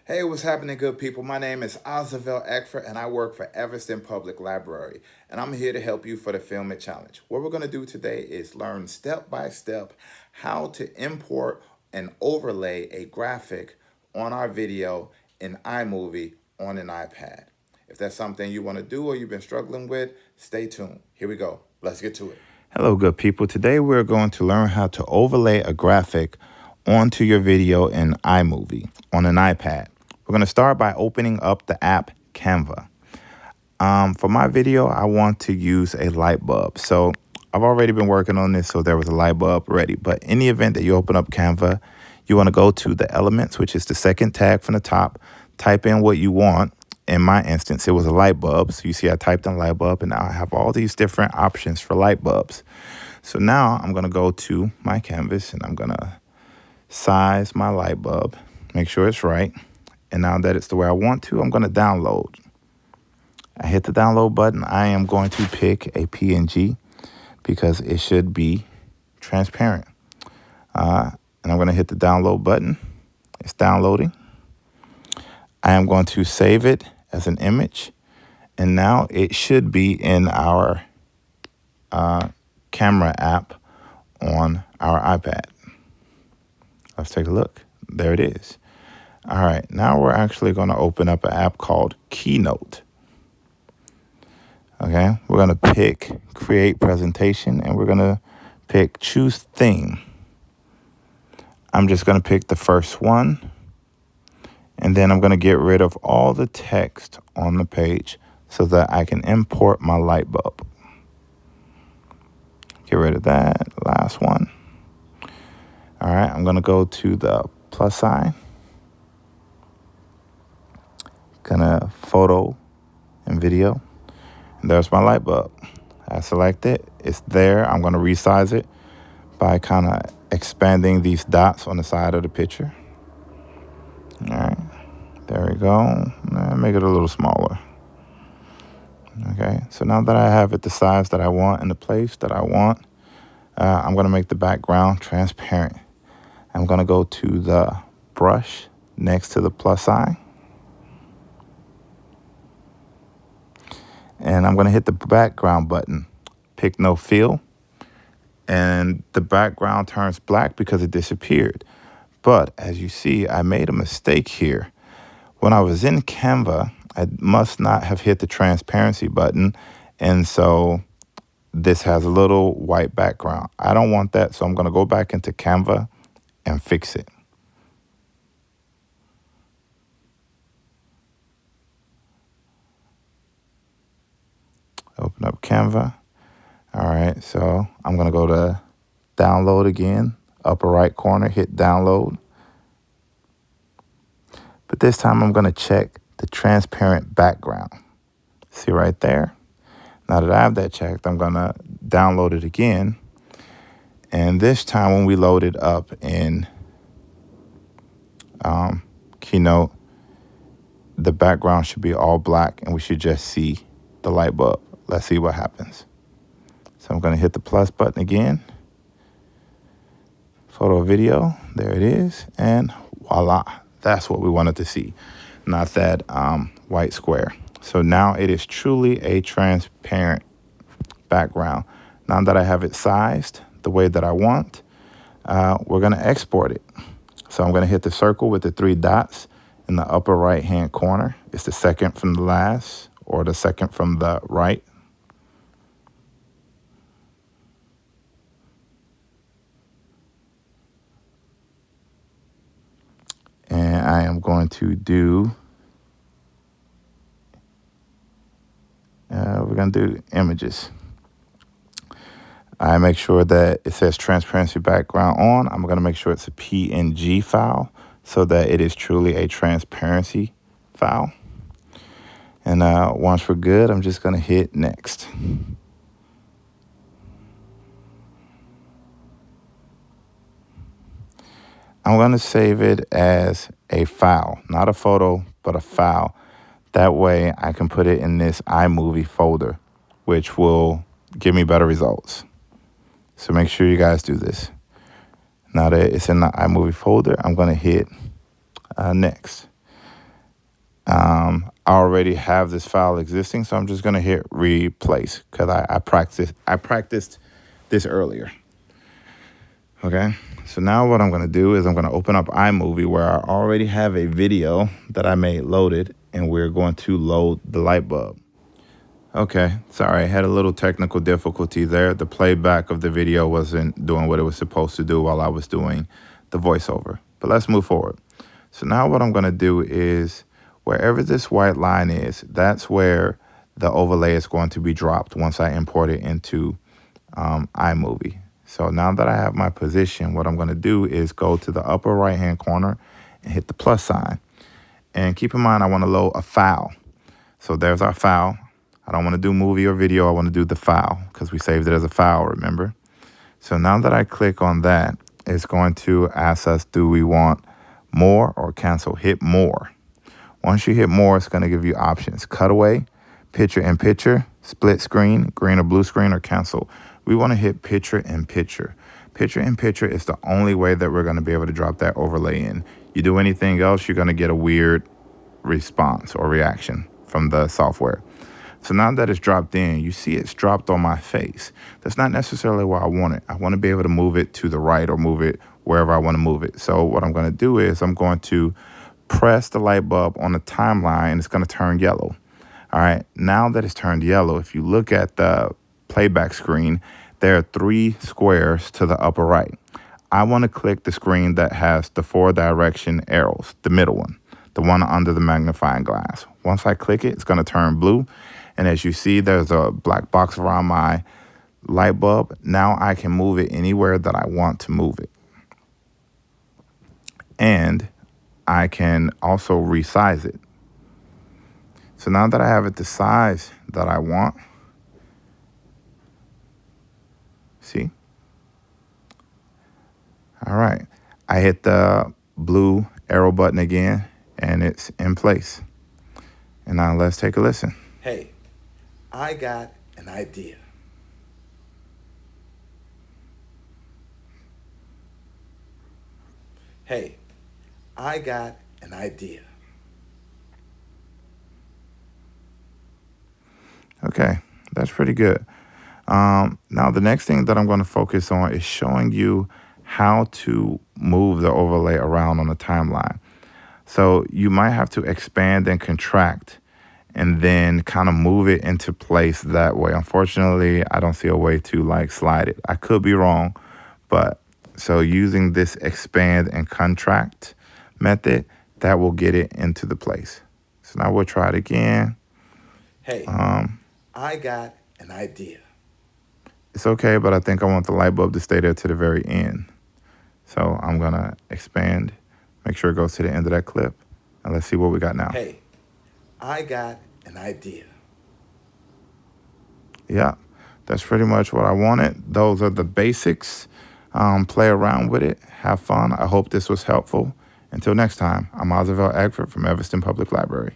Hey, what's happening, good people? My name is Azavel Eckford, and I work for Evanston Public Library. And I'm here to help you for the Film It Challenge. What we're going to do today is learn step by step how to import and overlay a graphic on our video in iMovie on an iPad. If that's something you want to do or you've been struggling with, stay tuned. Here we go. Let's get to it. Hello, good people. Today we're going to learn how to overlay a graphic onto your video in iMovie on an iPad. We're going to start by opening up the app Canva. For my video, I want to use a light bulb. So I've already been working on this, so there was a light bulb ready. But in the event that you open up Canva, you want to go to the elements, which is the second tag from the top, type in what you want. In my instance, it was a light bulb. So you see I typed in light bulb, and now I have all these different options for light bulbs. So now I'm going to go to my canvas, and I'm going to size my light bulb, make sure it's right. And now that it's the way I want to, I'm going to download. I hit the download button. I am going to pick a PNG because it should be transparent. And I'm going to hit the download button. It's downloading. I am going to save it as an image. And now it should be in our camera app on our iPad. Let's take a look. There it is. All right, now we're actually going to open up an app called Keynote. Okay, we're going to pick Create Presentation, and we're going to pick Choose Theme. I'm just going to pick the first one, and then I'm going to get rid of all the text on the page so that I can import my light bulb. Get rid of that, last one. All right, I'm going to go to the plus sign. Gonna photo and video, and there's my light bulb. I select it, it's there. I'm gonna resize it by kind of expanding these dots on the side of the picture. All right, there we go. Make it a little smaller. Okay, so now that I have it the size that I want and the place that I want, I'm gonna make the background transparent. I'm gonna go to the brush next to the plus sign, and I'm going to hit the background button, pick no fill, and the background turns black because it disappeared. But as you see, I made a mistake here. When I was in Canva, I must not have hit the transparency button, and so this has a little white background. I don't want that, so I'm going to go back into Canva and fix it. Open up Canva. All right, so I'm going to go to download again, upper right corner, hit download. But this time I'm going to check the transparent background. See right there? Now that I have that checked, I'm going to download it again. And this time when we load it up in Keynote, the background should be all black and we should just see the light bulb. Let's see what happens. So I'm going to hit the plus button again. Photo video, there it is. And voila, that's what we wanted to see, not that white square. So now it is truly a transparent background. Now that I have it sized the way that I want, we're going to export it. So I'm going to hit the circle with the 3 dots in the upper right hand corner. It's the second from the last or the second from the right. And I am going to do, we're going to do images. I make sure that it says transparency background on. I'm going to make sure it's a PNG file so that it is truly a transparency file. And once we're good, I'm just going to hit next. I'm going to save it as a file, not a photo, but a file. That way I can put it in this iMovie folder, which will give me better results. So make sure you guys do this. Now that it's in the iMovie folder, I'm going to hit next. I already have this file existing, so I'm just going to hit replace because I practiced this earlier. Okay, so now what I'm going to do is I'm going to open up iMovie where I already have a video that I made loaded, and we're going to load the light bulb. Okay, sorry, I had a little technical difficulty there. The playback of the video wasn't doing what it was supposed to do while I was doing the voiceover. But let's move forward. So now what I'm going to do is wherever this white line is, that's where the overlay is going to be dropped once I import it into iMovie. So now that I have my position, what I'm going to do is go to the upper right hand corner and hit the plus sign. And keep in mind, I want to load a file. So there's our file. I don't want to do movie or video. I want to do the file because we saved it as a file, remember? So now that I click on that, it's going to ask us, do we want more or cancel? Hit more. Once you hit more, it's going to give you options: cutaway, picture in picture, split screen, green or blue screen, or cancel. We want to hit picture in picture. Picture in picture is the only way that we're going to be able to drop that overlay in. You do anything else, you're going to get a weird response or reaction from the software. So now that it's dropped in, you see it's dropped on my face. That's not necessarily where I want it. I want to be able to move it to the right or move it wherever I want to move it. So what I'm going to do is I'm going to press the light bulb on the timeline, and it's going to turn yellow. All right, now that it's turned yellow, if you look at the playback screen, there are 3 squares to the upper right. I want to click the screen that has the 4 direction arrows, the middle one, the one under the magnifying glass. Once I click it, it's going to turn blue. And as you see, there's a black box around my light bulb. Now I can move it anywhere that I want to move it. And I can also resize it. So now that I have it the size that I want, see? All right, I hit the blue arrow button again, and it's in place. And now let's take a listen. Hey, I got an idea. Hey, I got an idea. Okay, that's pretty good. Now the next thing that I'm going to focus on is showing you how to move the overlay around on the timeline. So you might have to expand and contract and then kind of move it into place that way. Unfortunately, I don't see a way to like slide it. I could be wrong, but so using this expand and contract method, that will get it into the place. So now we'll try it again. Hey, I got an idea. It's okay, but I think I want the light bulb to stay there to the very end. So I'm going to expand, make sure it goes to the end of that clip. And let's see what we got now. Hey, I got an idea. Yeah, that's pretty much what I wanted. Those are the basics. Play around with it. Have fun. I hope this was helpful. Until next time, I'm Ozavelle Agford from Evanston Public Library.